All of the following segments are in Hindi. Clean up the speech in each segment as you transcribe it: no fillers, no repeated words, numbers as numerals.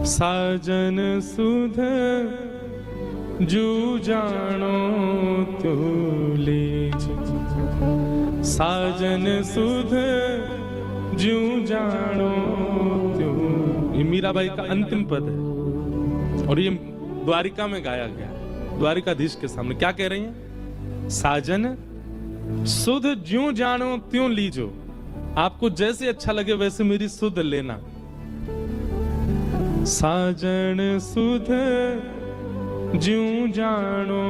साजन सुध जू जानो त्यो लीज, साजन सुध जू जानो त्यो। ये मीराबाई का अंतिम पद है और ये द्वारिका में गाया गया, द्वारिकाधीश के सामने। क्या कह रही हैं? साजन सुध ज्यों जानो त्यों लीजो, आपको जैसे अच्छा लगे वैसे मेरी सुध लेना। साजन सुध ज्यों जानो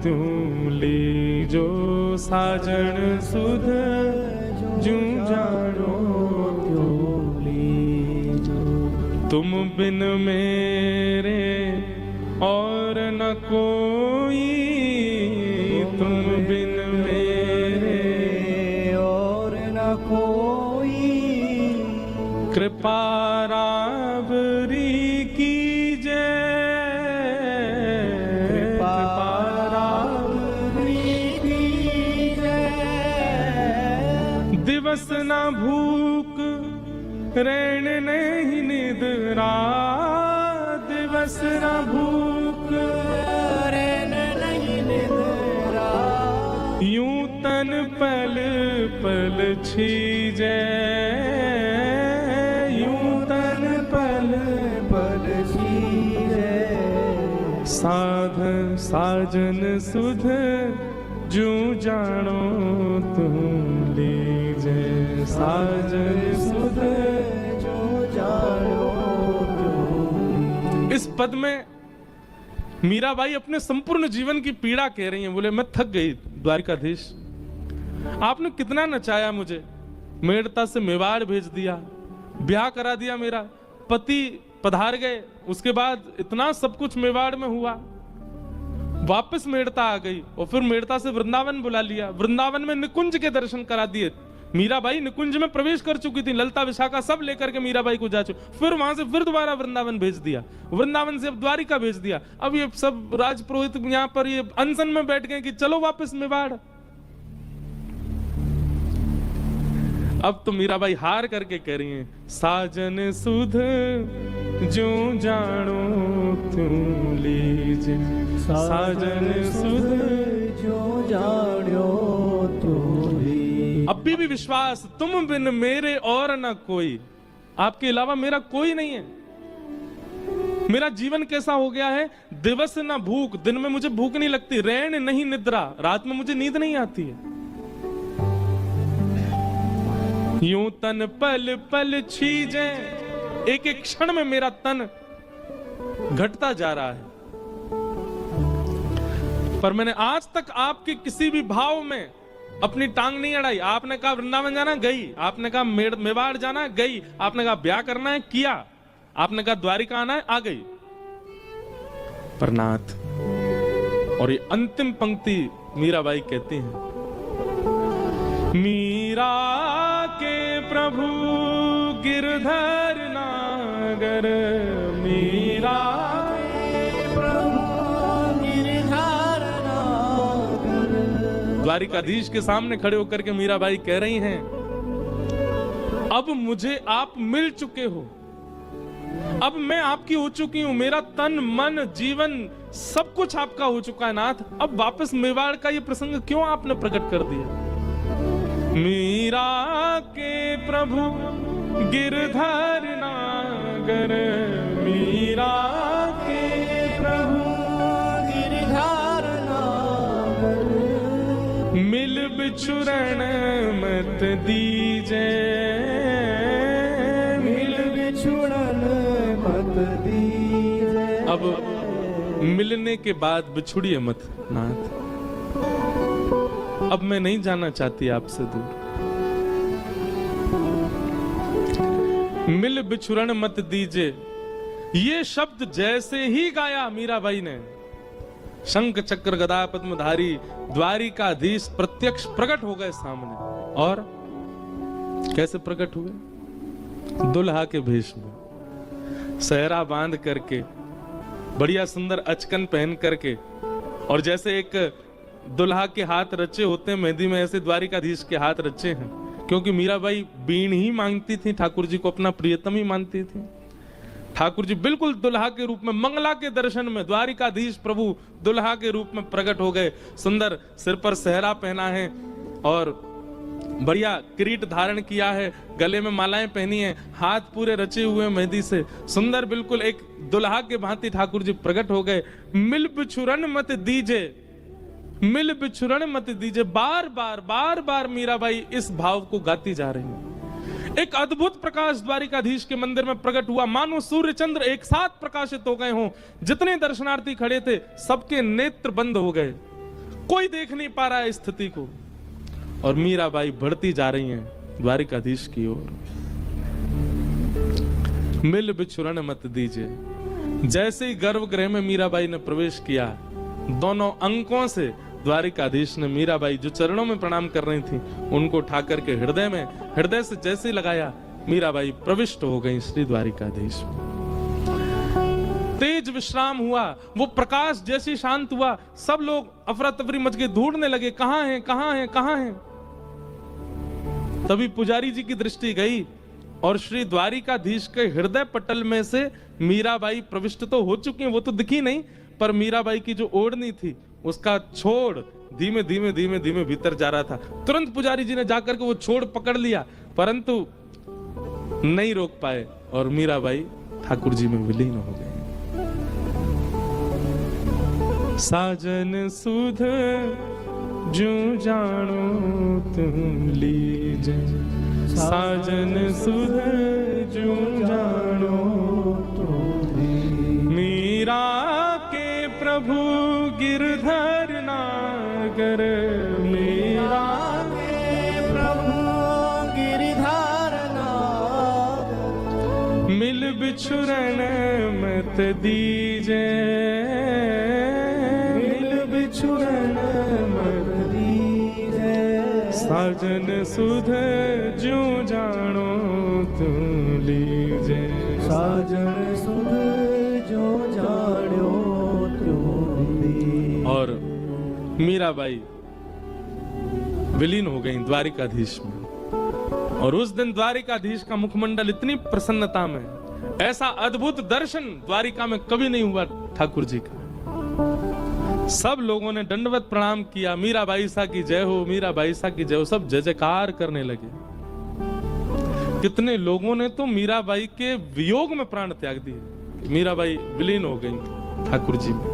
त्यों लीजो, साजन सुध ज्यों जानो त्यों लीजो। तुम बिन मेरे और न कोई, तुम बिन मेरे और न कोई, कृपा राबरी कीजे, कृपा राबरी कीजे। दिवस न भूख रैन नहीं निद्रा, दिवस न भूख रैन नहीं निद्रा। यूं तन पल पल छीजे, यूं तन पल पल छीजे। साध साजन सुध जू जानो तुम लीजे, साजन सुध जो जानो तुम। इस पद में मीराबाई अपने संपूर्ण जीवन की पीड़ा कह रही हैं। बोले मैं थक गई द्वारिकाधीश, आपने कितना नचाया मुझे, मेड़ता से मेवाड़ भेज दिया, ब्याह करा दिया, मेरा पति पधार गए, उसके बाद इतना सब कुछ मेवाड़ में हुआ, वापस मेड़ता आ गई और फिर मेड़ता से वृंदावन बुला लिया, वृंदावन में निकुंज के दर्शन करा दिए। मीराबाई निकुंज में प्रवेश कर चुकी थी, ललता विशाखा सब लेकर के मीराबाई को जा चुकी, फिर वहां से फिर दोबारा वृंदावन भेज दिया, वृंदावन से अब द्वारिका भेज दिया। अब ये सब राजपुरोहित यहाँ पर ये अनशन में बैठ गए कि चलो वापस मेवाड़। अब तो मीराबाई हार करके कह रही हैं, साजन सुध जो जानो त्यों लीजे, साजन सुध जो जानो तुम लीजे। अब भी विश्वास, तुम बिन मेरे और न कोई, आपके अलावा मेरा कोई नहीं है। मेरा जीवन कैसा हो गया है, दिवस न भूख, दिन में मुझे भूख नहीं लगती, रैन नहीं निद्रा, रात में मुझे नींद नहीं आती है। यूं तन पल पल छीजे, एक एक क्षण में मेरा तन घटता जा रहा है। पर मैंने आज तक आपके किसी भी भाव में अपनी टांग नहीं अड़ाई। आपने कहा वृंदावन जाना, गई। आपने कहा मेवाड़ जाना, गई। आपने कहा ब्याह करना है, किया। आपने कहा द्वारिका आना है, आ गई। पर नाथ, और ये अंतिम पंक्ति मीराबाई कहती हैं, मीरा के प्रभु गिरधर नागर, मीरा के प्रभु गिरधर नागर। द्वारिकाधीश के सामने खड़े होकर के मीराबाई कह रही हैं, अब मुझे आप मिल चुके हो, अब मैं आपकी हो चुकी हूं, मेरा तन मन जीवन सब कुछ आपका हो चुका है नाथ। अब वापस मेवाड़ का ये प्रसंग क्यों आपने प्रकट कर दिया? मीरा के प्रभु गिरधर नागर, मीरा के प्रभु गिरधर नागर। मिल बिछुरण मत दीजे, मिल बिछुड़न मत दीजे। अब मिलने के बाद बिछुड़िए मत नाथ, अब मैं नहीं जाना चाहती आपसे दूर। मिल बिछुरण मत दीजे, ये शब्द जैसे ही गाया मीराबाई ने, शंख चक्र गदा पद्मधारी द्वारिकाधीश प्रत्यक्ष प्रकट हो गए सामने। और कैसे प्रकट हुए? दुल्हा के भेष में, सहरा बांध करके, बढ़िया सुंदर अचकन पहन करके, और जैसे एक दुल्हा के हाथ रचे होते हैं मेहंदी में, ऐसे द्वारिकाधीश के हाथ रचे हैं, क्योंकि मीराबाई बीण ही मांगती थी, ठाकुर जी को अपना प्रियतम ही मानती थी। ठाकुर जी बिल्कुल दुल्हा के रूप में, मंगला के दर्शन में द्वारिकाधीश प्रभु दुल्हा के रूप में प्रकट हो गए। सुंदर सिर पर सेहरा पहना है और बढ़िया किरीट धारण किया है, गले में मालाएं पहनी है, हाथ पूरे रचे हुए मेहंदी से, सुंदर बिल्कुल एक दुल्हा के भांति ठाकुर जी प्रकट हो गए। मिल बिछुरन मत दीजे, मिल बिछुरन मत दीजे, बार बार मीराबाई इस भाव को गाती जा रही है। एक अद्भुत प्रकाश द्वारिकाधीश के मंदिर में प्रकट हुआ, मानो सूर्य चंद्र एक साथ प्रकाशित हो गए हों। जितने दर्शनार्थी खड़े थे सबके नेत्र बंद हो गए, कोई देख नहीं पा रहा है स्थिति को। और मीराबाई बढ़ती जा रही हैं द्वारिकाधीश की ओर। मिल बिछुरन मत दीजिए। जैसे ही गर्भगृह में मीराबाई ने प्रवेश किया, दोनों अंकों से द्वारिकाधीश ने मीराबाई जो चरणों में प्रणाम कर रही थी उनको उठा करके हृदय में, हृदय से जैसे ही लगाया, मीराबाई प्रविष्ट हो गई श्री द्वारिकाधीश में। तेज विश्राम हुआ, वो प्रकाश जैसे शांत हुआ, सब लोग अफरा तफरी मच गए, ढूंढने लगे कहां है कहां है कहां है। तभी पुजारी जी की दृष्टि गई और श्री द्वारिकाधीश के हृदय पटल में से मीराबाई प्रविष्ट तो हो चुकी हैं, वो तो दिखी नहीं, पर मीराबाई की जो ओढ़नी थी उसका छोड़ धीमे धीमे धीमे धीमे भीतर जा रहा था। तुरंत पुजारी जी ने जाकर के वो छोड़ पकड़ लिया, परंतु नहीं रोक पाए और मीराबाई ठाकुर जी में विलीन हो गई। साजन सुध जो जानो तुम लीजे, साजन सुध जो जानो तुम, मीरा के प्रभु गिरधर नागर, मीरा के प्रभु गिरधर नागर, मिल बिछुरन मत दीजे, मिल बिछुरन मत दीजे, साजन सुध जो जानो तुम लीजे, साजन सुध जो जानो तुम लीजे। और मीराबाई विलीन हो गई द्वारिकाधीश में। और उस दिन द्वारिकाधीश का मुखमंडल इतनी प्रसन्नता में, ऐसा अद्भुत दर्शन द्वारिका में कभी नहीं हुआ ठाकुर जी का। सब लोगों ने दंडवत प्रणाम किया, मीराबाई सा की जय हो, मीराबाई सा की जय हो, सब जय जयकार करने लगे। कितने लोगों ने तो मीराबाई के वियोग में प्राण त्याग दिए, मीराबाई विलीन हो गई ठाकुर जी में।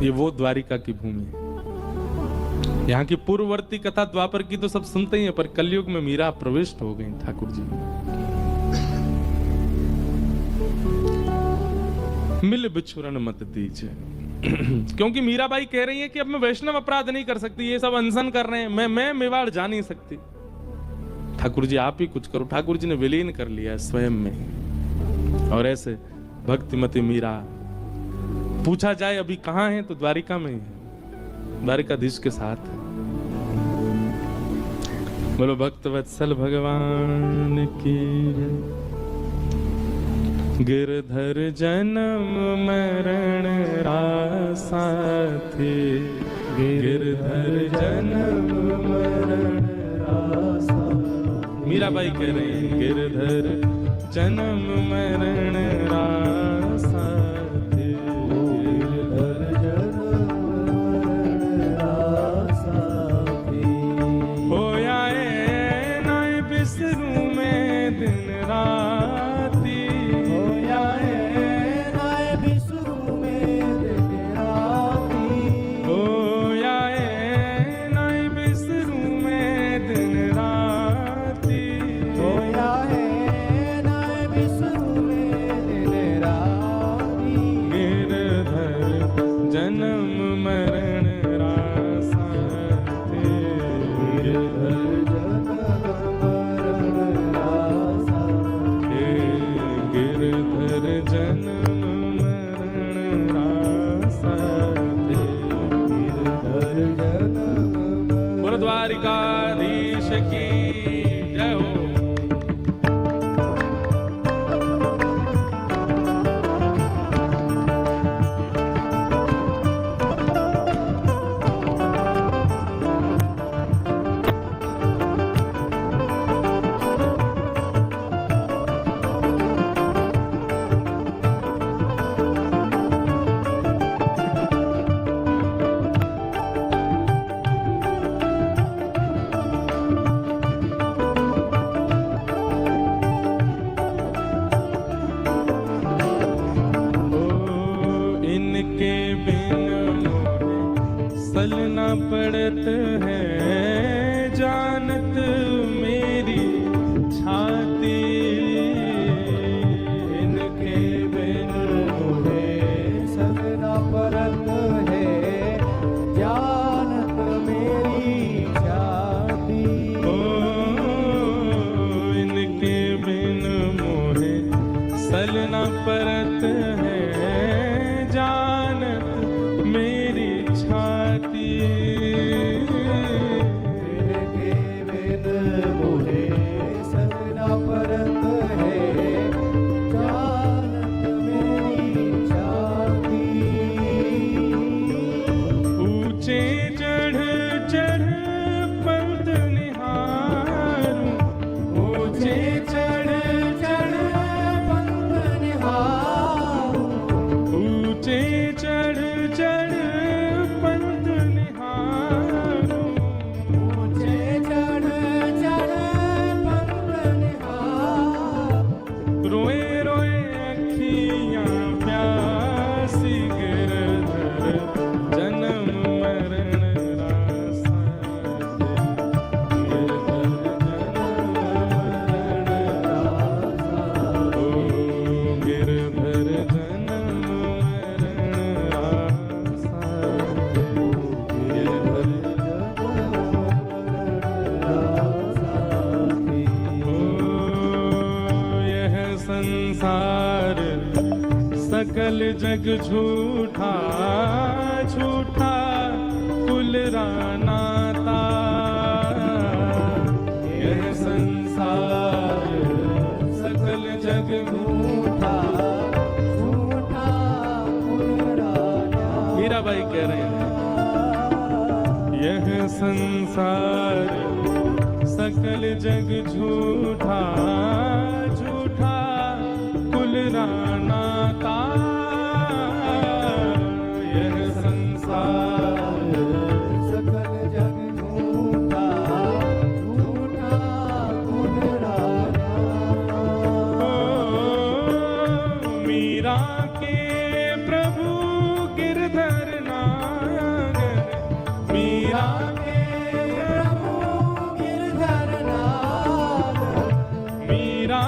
ये वो द्वारिका की भूमि है। यहाँ की पूर्ववर्ती कथा द्वापर की तो सब सुनते ही हैं, पर कलयुग में मीरा प्रविष्ट हो गई ठाकुर जी में। मिल बिछुरन मत दीजिए, क्योंकि मीराबाई कह रही है कि अब मैं वैष्णव अपराध नहीं कर सकती, ये सब अनशन कर रहे हैं, मैं मेवाड़ जा नहीं सकती। ठाकुर जी आप ही कुछ करो। ठाकुर जी ने विलीन कर लिया स्वयं में। और ऐसे भक्तिमती मीरा, पूछा जाए अभी कहां है तो द्वारिका में ही है, द्वारिकाधीश के साथ है। बोलो भक्तवत्सल भगवान की जय। गिरधर जन्म मरण रासा थे, गिरधर जन्म मरण रासा। मीराबाई कह रही है गिरधर जन्म मरण रासा थे, गिरधर जन्म मरण रासा थे। होया नाय बिसरू में दिन राती, होया नाय बिसरू में दिन राती, होया नाय बिसरू में दिन राती, होया नाय बिसरू में दिन राती। गिरधर जन्म मरण रासा थे, गिरधर जन्म मरण रासा पड़त है जानत मेरी छाती, इनके बिन मुझे सजना परत है जानत मेरी छाती। ओ इनके बिन मोहे सलना परत है जानत मेरी छाती। इनके बिन मुझे सजना परत है जानत मेरी छाती। ऊंचे चढ़ चढ़ पंथ निहारूं, ऊंचे चढ़ चढ़ पंथ निहारूं, ऊंचे चढ़ चढ़ पंथ निहारूं, ऊंचे चढ़ चढ़ पंथ निहारूं। रोए रोए अखियां प्यासी गिरधर जन्म मरण रासा दे। गिरधर जन्म मरण रासा, ओ गिरधर जन्म मरण रासा दे। गिरधर ओ यह संसार सकल जग झूठा झूठा कुल नाता। यह संसार सकल जग झूठा झूठा पुनराना। मीराबाई कह रहे हैं यह संसार सकल जग झूठा झूठा कुल नाता। यह संसार सकल जग झूठा झूठा पुनराना। ओ मीरा के प्रभु गिरधर नागर, मीरा के प्रभु गिरधर नागर, मीरा